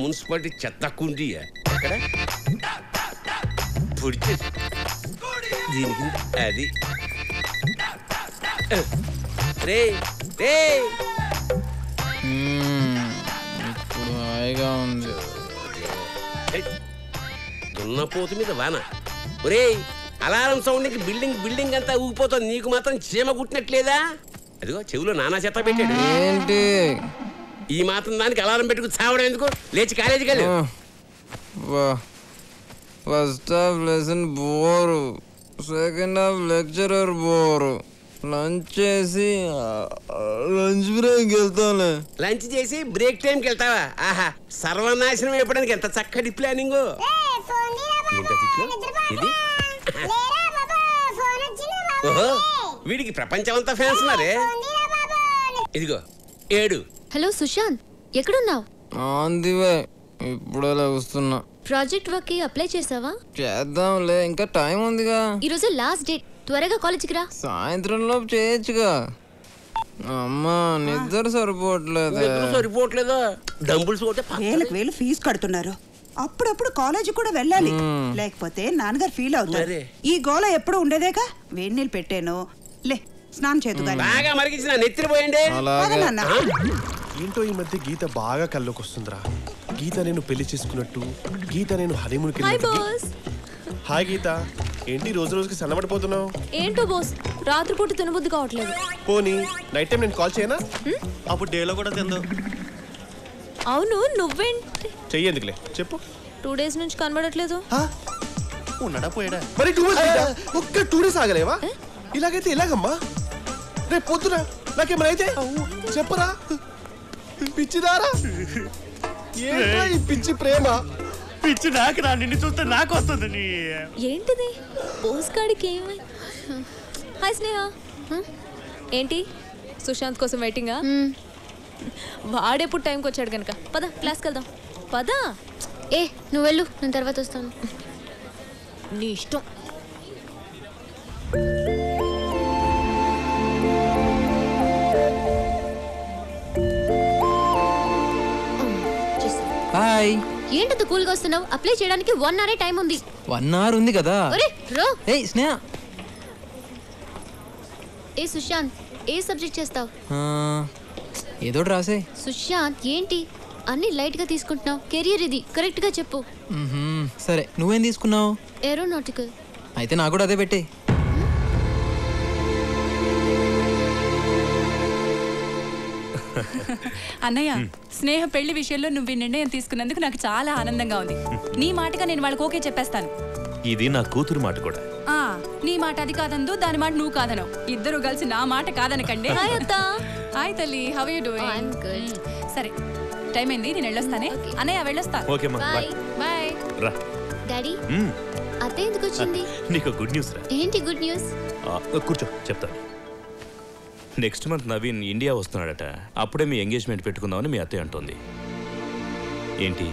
Municipality చెత్త కుండీయా అక్కడ పొడిచి దీనికి అది రే రే ఇప్పుడు హాయిగా ఉంది. దున్నపోతు మీద వాన. ఒరే అలారం సౌండ్కి బిల్డింగ్ అంతా ఊగిపోతుంది, నీకు మాత్రం చీమ కుట్టినట్లేదా? అదిగో చెవులో నానా చెత్త పెట్టాడు. ఏంటి ఈ మాత్రం దానికి అలారం పెట్టుకు చావడం ఎందుకు? లేచి కాలేజీకి వెళ్ళు. First half lesson bore, second half lecturer bore. Lunch చేసి లంచ్ బ్రేక్ వెళ్తాలే. లంచ్ చేసి బ్రేక్ టైంకి వెళ్తావా? ఆహా, సర్వనాశనం అయిపోవడానికి ఎంత చక్కటి ప్లానింగ్. ఇది ఓహో, వీడికి ప్రపంచం అంతా ఫ్యాన్స్ ఉన్నారే. ఇదిగో 7. హలో సుశాంత్, ఎక్కడున్నావు? ఆందివే, ఇప్పుడే వస్తున్నా. ప్రాజెక్ట్ వర్క్ కి అప్లై చేసావా? చేద్దాంలే, ఇంకా టైం ఉందిగా. ఈరోజు లాస్ట్ డేట్, త్వరగా కాలేజీకి రా. సాయంత్రం లోపు చేయొచ్చుగా. అమ్మా నిద్ర సరిపోవట్లేదా? డంబుల్స్ కొట్టే వేలు ఫీజు కడుతున్నారు. అప్పుడప్పుడు కాలేజీ కూడా వెళ్ళాలి, లేకపోతే నాన్నగారు ఫీల్ అవుతారు. ఈ గోల ఎప్పుడు ఉండేదేగా. వేడి నీళ్ళు పెట్టాను, లే స్నానం చేద్దుగా. బాగా మరిగించిన నెత్తిరి పోయండి. ఏంటో ఈ మధ్య గీత బాగా కల్లోకి వస్తుందిరా. గీత నేను పెళ్లి చేసుకున్నట్టు, గీత నేను హనీమూన్కి వెళ్ళినట్టు. హాయ్ గీత, ఏంటి రోజు రోజుకి సన్నబడిపోతున్నావు? ఏంటో బాస్, రాత్రిపూట తినబుద్ధి కావట్లేదు. పోనీ నైట్ టైం నేను కాల్ చేయనా? అప్పుడు డేలో కూడా తిందో. అవును, నువ్వేంటి? చెయ్యేందుకులే చెప్పు. 2 days నుంచి కనబడట్లేదు. ఉన్నాడా పోయాడా? మరి 2 days ఒక్క 2 days ఆగలేవా? ఇలాగైతే ఎలాగమ్మా? రేపు పొద్దున నాకేమైనా అయితే చెప్పరా? పిచ్చిదారా, ఏంట్రా ఈ పిచ్చి ప్రేమ? పిచ్చి నాకు రా, నిన్ను చూస్తే నాకు వస్తుంది. ఏంటిది పోస్ట్ కార్డ్కి ఏమై? హాయ్ స్నేహ, ఏంటి సుశాంత్ కోసం వెయిటింగా? వాడెప్పుడు టైంకి వచ్చాడు కనుక పద క్లాస్కి వెళ్దాం. పద. ఏ నువ్వు వెళ్ళు, నేను తర్వాత వస్తాను. నీ ఇష్టం. హాయ్. ఏంటంత కూల్గా వస్తున్నావు? అప్లై చేయడానికి 1 hour టైం ఉంది. 1 hour ఉంది కదా. ఏయ్ స్నేహ. ఏ సుశాంత్, ఏ సబ్జెక్ట్ చేస్తావు? ఏదో రాసే. సుశాంత్ ఏంటి అన్ని లైట్ గా తీసుకుంటున్నావు? కెరియర్ ఇది, కరెక్ట్ గా చెప్పు. సరే, నువ్వేం తీసుకున్నావు? ఏరోనాటికల్. అయితే నాకు కూడా అదే పెట్టే. అన్నయ్య, స్నేహ పెళ్లి విషయంలో నువ్వు ఈ నిర్ణయం తీసుకున్నందుకు నాకు చాలా ఆనందంగా ఉంది. నీ మాటగా నేను వాళ్ళకి ఓకే చెప్పేస్తాను. ఇది నా కూతురు మాట కూడా. నీ మాట అది కాదందు, దాని మాట నువ్వు కాదనవు. ఇద్దరు కలిసి నా మాట కాదనకండి. హాయ్ అత్త. హాయ్ తల్లి, how are you doing? I am good. సరే, టైం అయింది, నేను వెళ్ళొస్తానే. అన్నయ్య వెళ్ళొస్తా. ఓకే మా, బై. బై. రా. డాడీ, అత్త ఎందుకు వచ్చింది? నీకు గుడ్ న్యూస్ రా. ఏంటి గుడ్ న్యూస్? కూర్చో చెప్తాను. నెక్స్ట్ మంత్ నవీన్ ఇండియా వస్తున్నాడట. అప్పుడే మీ ఎంగేజ్మెంట్ పెట్టుకుందామని మీ అత్తయ్య అంటుంది. ఏంటి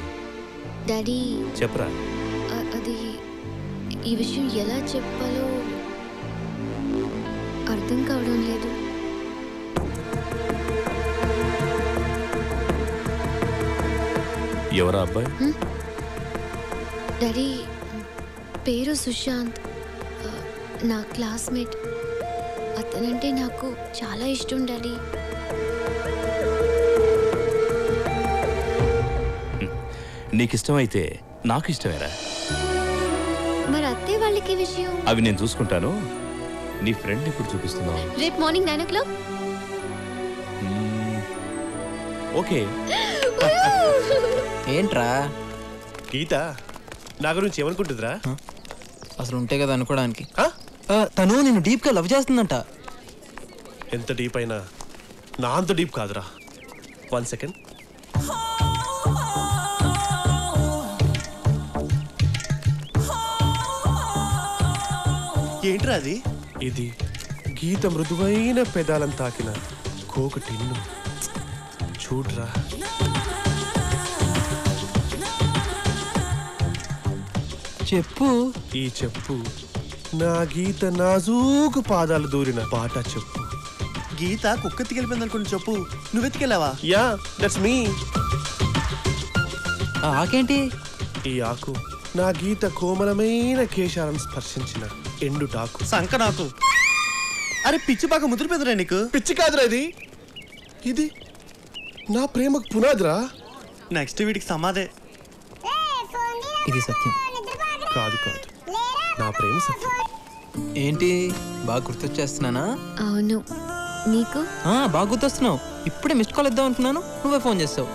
డాడీ? చెప్పరా. అది ఈ విషయం ఎలా చెప్పాలో అర్థం కావడం లేదు. ఎవరా అబ్బాయి? డాడీ పేరు సుశాంత్, నా క్లాస్మేట్. అతనంటే నాకు చాలా ఇష్టం డాడీ. నీకు ఇష్టమైతే నాకు ఇష్టమేరా. మరి అత్తే వాళ్ళకి విషయం? అవి నేను చూసుకుంటాను. నీ ఫ్రెండ్ ఇప్పుడు చూపిస్తున్నావు. రేపు మార్నింగ్ 9 o'clock. ఓకే. ఏంట్రా గీత నా గురించి ఏమనుకుంటుందిరా? అసలు ఉంటే కదా అనుకోవడానికి. తను నేను డీప్ గా లవ్ చేస్తుందంట. ఎంత డీప్ అయినా నా అంత డీప్ కాదురా. 1 second. ఏంట్రా అది? ఇది గీత మృదువైన పెదాలను తాకిన కోక టిన్ను. చూడ్రా. చెప్పు. ఈ చెప్పు నా గీత నాజూకు పాదాలు దూరిన పాట చెప్పు. గీత కుక్క ఎత్తికెళ్ళిపోయింది అనుకుని చెప్పు. నువ్వు ఎత్తికెళ్ళావా? Yeah, that's me. ఆకేంటి? ఈ ఆకు నా గీత కోమలమైన కేశాలను స్పర్శించిన ఎండుటాకు. సంకనాకు. అరే పిచ్చి బాగా ముదిరిపోదురా నీకు. పిచ్చి కాదురా ఇది నా ప్రేమకు పునాదిరా. నెక్స్ట్ వీడికి సమాధే. ఇది సత్యం కాదు నా ప్రేమ సత్యం. ఏంటి బాగా గుర్తొచ్చేస్తున్నానా? అవును. నీకు బాగా గుర్తొస్తున్నావు. ఇప్పుడే మిస్డ్ కాల్ ఇద్దాం అనుకున్నాను, నువ్వే ఫోన్ చేస్తావు.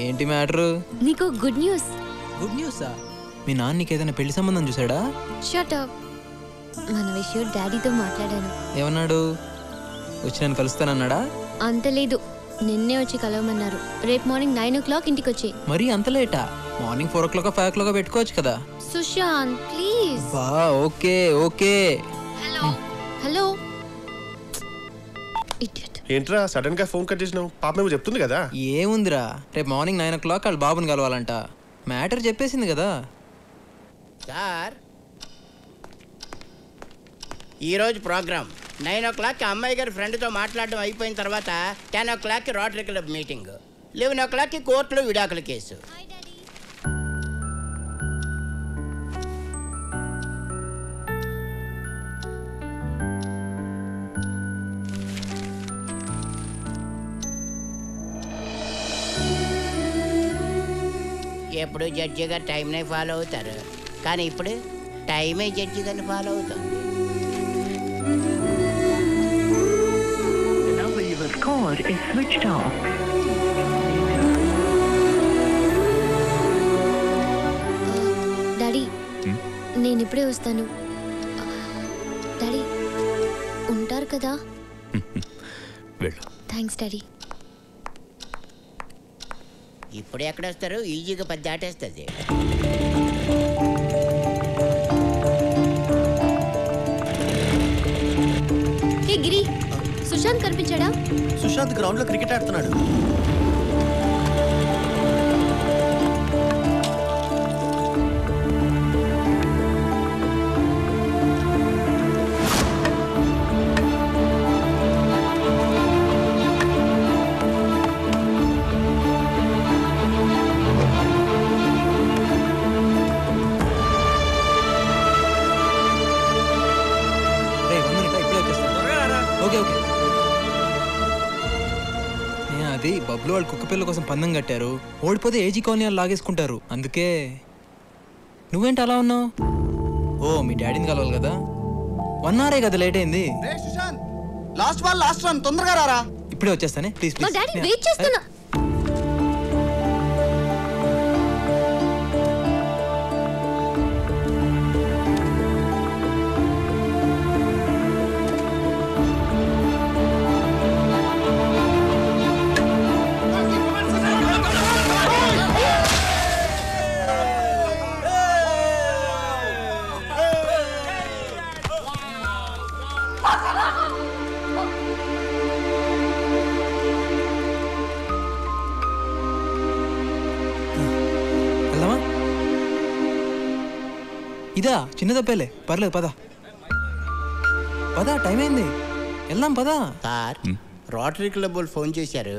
ఏంటి మ్యాటర్? నీకు గుడ్ న్యూస్. గుడ్ న్యూసా? మీ నాన్న నీకు ఏదైనా పెళ్లి సంబంధం చూసాడా? Shut up. మన విషయం డాడీతో మాట్లాడాను. ఏమన్నాడు? వచ్చి నన్ను కలుస్తానన్నాడా? అంత లేదు, నిన్నే వచ్చి కలవమన్నారు. రేపు మార్నింగ్ 9 o'clock ఇంటికి వచ్చి. మరి అంత లేటా? మార్నింగ్ 4 o'clock 5 o'clock పెట్టుకోవచ్చు కదా. Sushant please. Okay okay. Hello idiot. ఏంట్రా సడన్ గా ఫోన్ కట్ చేసినావు? పాప మేము చెప్తుంది కదా. ఏముందిరా, రేపు మార్నింగ్ 9 o'clock వాళ్ళ బాబుని కలవాలంట. మ్యాటర్ చెప్పేసింది కదా. సార్ ఈరోజు ప్రోగ్రామ్ 9 o'clock అమ్మాయి గారి ఫ్రెండ్తో మాట్లాడడం అయిపోయిన తర్వాత 10 o'clock rotary club meeting, 11 o'clock కోర్టులో విడాకుల కేసు. ఎప్పుడు జడ్జి గారు టైంనే ఫాలో అవుతారు, కానీ ఇప్పుడు టైమే జడ్జి గారిని ఫాలో అవుతుంది. డాడీ నేను ఇప్పుడే వస్తాను. డాడీ ఉంటారు కదా? వెళ్ళు. Thanks daddy. ఇప్పుడు ఎక్కడ వస్తారు? ఈజీగా 10 దాటేస్తుంది. హే గిరి, సుశాంత్ కనిపించాడా? సుశాంత్ గ్రౌండ్ లో క్రికెట్ ఆడుతున్నాడు. అది బబ్లు వాళ్ళు కుక్క పిల్లల కోసం పందెం కట్టారు. ఓడిపోతే ఏజీ కాలనీ వాళ్ళు లాగేసుకుంటారు. అందుకే. నువ్వేంటి అలా ఉన్నావు? ఓ మీ డాడీని కలవాలి కదా. 1 hour కదా లేట్ అయింది. లాస్ట్ బాల్ లాస్ట్ రన్, తొందరగా రారా. ఇప్పుడే వచ్చేస్తానే ప్లీజ్ మా డాడీ వెయిట్ చేస్తున్నా. ఇదా చిన్న తప్పేలే, పర్లేదు పద పద, టైం అయింది, వెళ్దాం పద. సార్ రోటరీ క్లబ్ వాళ్ళు ఫోన్ చేశారు,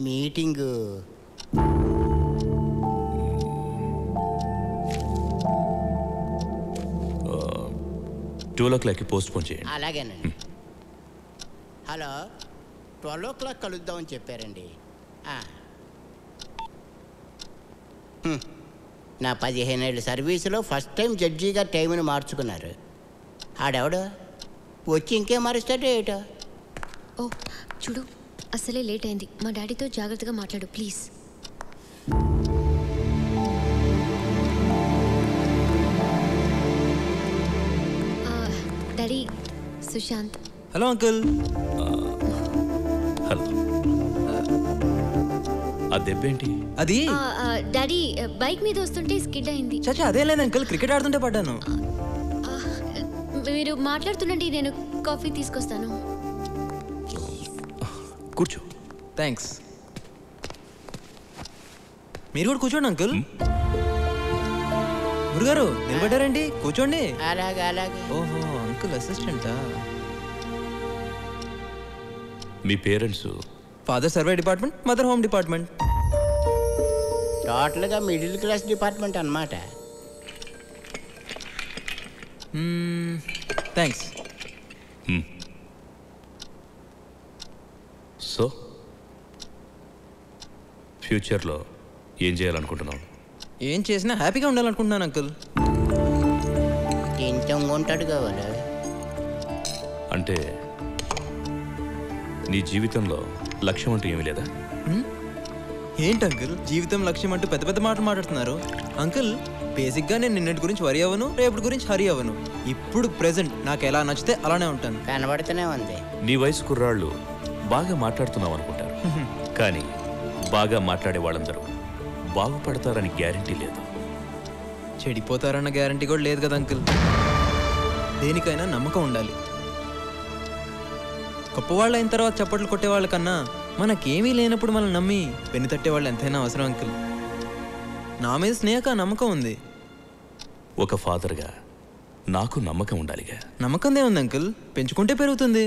మీటింగ్. ట్వెల్వ్ ఓ క్లాక్కి పోస్ట్ పోన్ చేయండి. అలాగేనండి. హలో, 12 o'clock కలుద్దామని చెప్పారండి. నా 15 ఏళ్ళ సర్వీసులో ఫస్ట్ టైం జడ్జిగా టైంని మార్చుకున్నారు. ఆడెవడు వచ్చి ఇంకేం మారుస్తాడో ఏటో. ఓ చూడు, అసలే లేట్ అయింది. మా డాడీతో జాగ్రత్తగా మాట్లాడు please. Daddy, Sushant. Hello uncle. Hello. ఆ దెబ్బేంటి? అది డాడీ బైక్ మీద వస్తుంటే స్కిడ్ అయింది. చచ్చా అదే లేదు అంకుల్, క్రికెట్ ఆడుతుంటే పడ్డాను. మీరు మాట్లాడుతుండండి, నేను కాఫీ తీసుకొస్తాను. కూర్చో. థ్యాంక్స్. మీరు కూడా కూర్చోండి అంకుల్. గురుగారు నిలబడ్డారండి, కూర్చోండి. అలాగే అలాగే. ఓహో, అంకుల్ అసిస్టెంటా? మీ parents? Father survey department, mother home department. టోటల్గా మిడిల్ క్లాస్ డిపార్ట్మెంట్ అన్నమాట. థ్యాంక్స్. సో ఫ్యూచర్లో ఏం చేయాలనుకుంటున్నావు? ఏం చేసినా హ్యాపీగా ఉండాలనుకుంటున్నాను అంకుల్. ఇంతం ఉంటాడు కావాలి. అంటే నీ జీవితంలో లక్ష్యం అంటూ ఏమీ లేదా? ఏంటి అంకుల్ జీవితం లక్ష్యం అంటూ పెద్ద పెద్ద మాటలు మాట్లాడుతున్నారు? అంకుల్ బేసిక్గా నేను నిన్నటి గురించి వరి అవ్వను, రేపటి గురించి హరి అవ్వను. ఇప్పుడు ప్రెసెంట్ నాకు ఎలా నచ్చితే అలానే ఉంటాను. కనబడుతూనే ఉంది. నీ వయసు కుర్రాళ్ళు బాగా మాట్లాడుతున్నావు అనుకుంటారు, కానీ బాగా మాట్లాడే వాళ్ళందరూ బాగుపడతారని గ్యారంటీ లేదు. చెడిపోతారన్న గ్యారంటీ కూడా లేదు కదా అంకుల్. దేనికైనా నమ్మకం ఉండాలి. గొప్పవాళ్ళు అయిన తర్వాత చప్పట్లు కొట్టేవాళ్ళ కన్నా మనకేమీ లేనప్పుడు మనం నమ్మి పెన్ను తట్టేవాళ్ళు ఎంతైనా అవసరం అంకుల్. నా మీద స్నేహక నమ్మకం ఉంది. ఒక ఫాదర్గా నాకు నమ్మకం ఉండాలిగా. నమ్మకందే ఉంది అంకుల్, పెంచుకుంటే పెరుగుతుంది.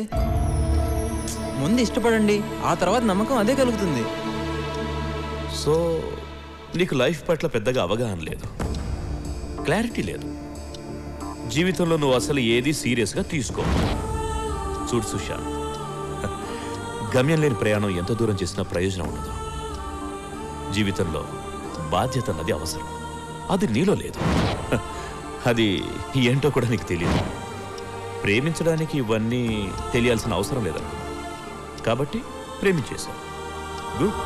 ముందు ఇష్టపడండి, ఆ తర్వాత నమ్మకం అదే కలుగుతుంది. సో నీకు లైఫ్ పట్ల పెద్దగా అవగాహన లేదు, క్లారిటీ లేదు. జీవితంలో నువ్వు అసలు ఏది సీరియస్గా తీసుకో. చూడు సుశాంత్, గమ్యం లేని ప్రయాణం ఎంత దూరం చేసినా ప్రయోజనం ఉండదు. జీవితంలో బాధ్యత అన్నది అవసరం, అది నీలో లేదు. అది ఏంటో కూడా నీకు తెలియదు. ప్రేమించడానికి ఇవన్నీ తెలియాల్సిన అవసరం లేదనుకో, కాబట్టి ప్రేమించేశావు. గుడ్.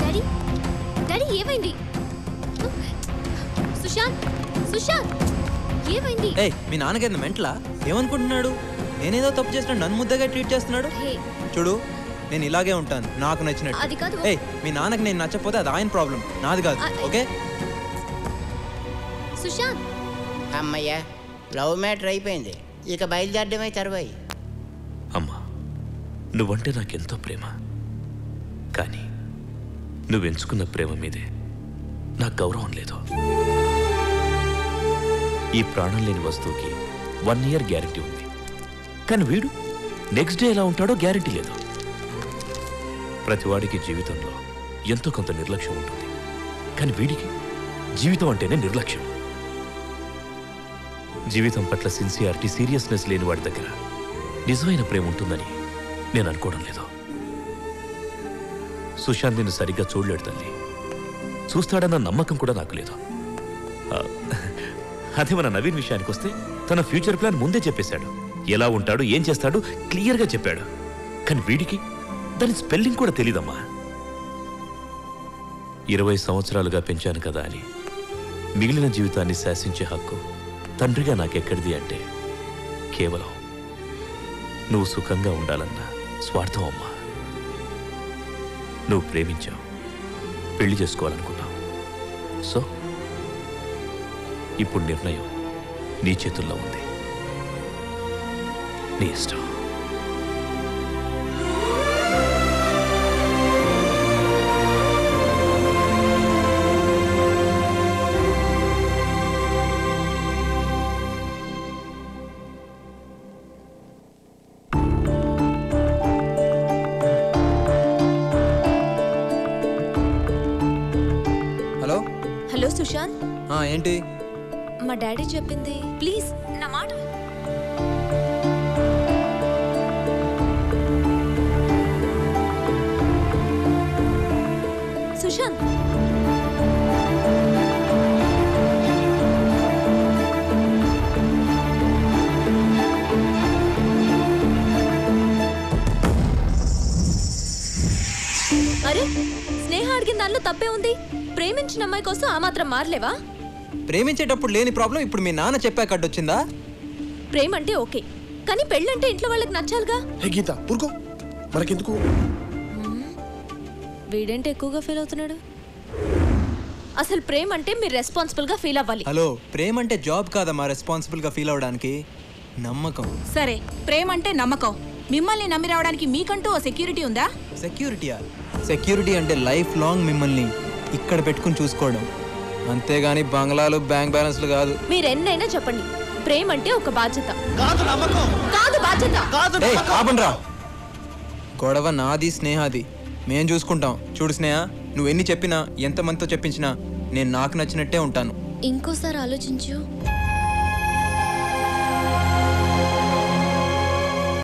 డాడీ డాడీ ఏమైంది? సుశాంత్ సుశాంత్ ఏమైంది? ఏయ్ మీ నాన్నగారిని మెంటలా? ఏమనుకుంటున్నాడు? నేనేదో తప్పు చేసినా నన్ను ముద్దగా ట్రీట్ చేస్తున్నాడు. చూడు నేను ఇలాగే ఉంటాను, నాకు నచ్చినట్టు. అది కాదు. ఏయ్ మీ నాన్నకి నేను నచ్చకపోతే అది ఆయన ప్రాబ్లం, నాది కాదు. ఓకే సుశాంత్. అమ్మయ్య లవ్ మ్యాటర్ అయిపోయింది, ఇక బయలుదేరడమే తర్వాయి. అమ్మా నువ్వంటే నాకెంతో ప్రేమ, కానీ నువ్వు ఎంచుకున్న ప్రేమ మీదే నాకు గౌరవం లేదు. ఈ ప్రాణం లేని వస్తువుకి 1 year గ్యారెంటీ ఉంది, కానీ వీడు నెక్స్ట్ డే ఎలా ఉంటాడో గ్యారెంటీ లేదు. ప్రతివాడికి జీవితంలో ఎంతో కొంత నిర్లక్ష్యం ఉంటుంది, కానీ వీడికి జీవితం అంటేనే నిర్లక్ష్యం. జీవితం పట్ల సిన్సియారిటీ, సీరియస్నెస్ లేని వాడి దగ్గర నిజమైన ప్రేమ ఉంటుందని నేను అనుకోవడం లేదు. సుశాంత్ నిన్ను సరిగ్గా చూడలేడు తల్లి, చూస్తాడన్న నమ్మకం కూడా నాకు లేదు. అదే మన నవీన్ విషయానికి వస్తే తన ఫ్యూచర్ ప్లాన్ ముందే చెప్పేశాడు, ఎలా ఉంటాడు ఏం చేస్తాడు క్లియర్గా చెప్పాడు. కానీ వీడికి దాని స్పెల్లింగ్ కూడా తెలీదమ్మా. 20 సంవత్సరాలుగా పెంచాను కదా అని మిగిలిన జీవితాన్ని శాసించే హక్కు తండ్రిగా నాకెక్కడిది అంటే కేవలం నువ్వు సుఖంగా ఉండాలన్న స్వార్థం అమ్మా. నువ్వు ప్రేమించావు, పెళ్లి చేసుకోవాలనుకున్నావు. సో ఇప్పుడు నిర్ణయం నీ చేతుల్లో ఉంది, నీ ఇష్టం. Hello hello Sushant. ఏంటి? మా డాడీ చెప్పింది, ప్లీజ్ నా మాట. సుశాంత్ అరే స్నేహ అడిగిన దానిలో తప్పే ఉంది. ప్రేమించిన అమ్మాయి కోసం ఆ మాత్రం మారలేవా? ప్రేమించేటప్పుడు లేని ప్రాబ్లం ఇప్పుడు మీ నాన్న చెప్పాక అడ్డొచ్చిందా? ప్రేమ అంటే ఓకే, కానీ పెళ్ళంటే ఇంట్లో వాళ్ళకి నచ్చాలిగా. హే గీత ఊరుకో, మనకెందుకు? వీడేంటి ఎక్కువగా ఫీల్ అవుతున్నాడు? అసలు ప్రేమ అంటే మీరు రెస్పాన్సిబుల్ గా ఫీల్ అవ్వాలి. హలో, ప్రేమ అంటే జాబ్ కాదమ్మా రెస్పాన్సిబుల్ గా ఫీల్ అవడానికి. నమ్మకం. సరే, ప్రేమ అంటే నమ్మకం. మిమ్మల్ని నమ్మి రావడానికి మీకంటూ ఓ సెక్యూరిటీ ఉందా? సెక్యూరిటీయా? సెక్యూరిటీ అంటే లైఫ్ లాంగ్ మిమ్మల్ని ఇక్కడ పెట్టుకుని చూసుకోవడం, అంతేగాని బంగ్లాలు బ్యాంక్ బ్యాలెన్స్లు కాదు. మీరు ఎన్నైనా చెప్పండి, ప్రేమ అంటే ఒక బాధ్యత కాదు నమ్మకం, కాదు బాధ్యత. కాదు ఆపండ్రా. గొడవ నాది స్నేహాది, మేం చూసుకుంటాం. చూడు స్నేహ, నువ్వు ఎన్ని చెప్పినా ఎంతమందితో చెప్పించినా నేను నాకు నచ్చినట్టే ఉంటాను. ఇంకోసారి ఆలోచించు.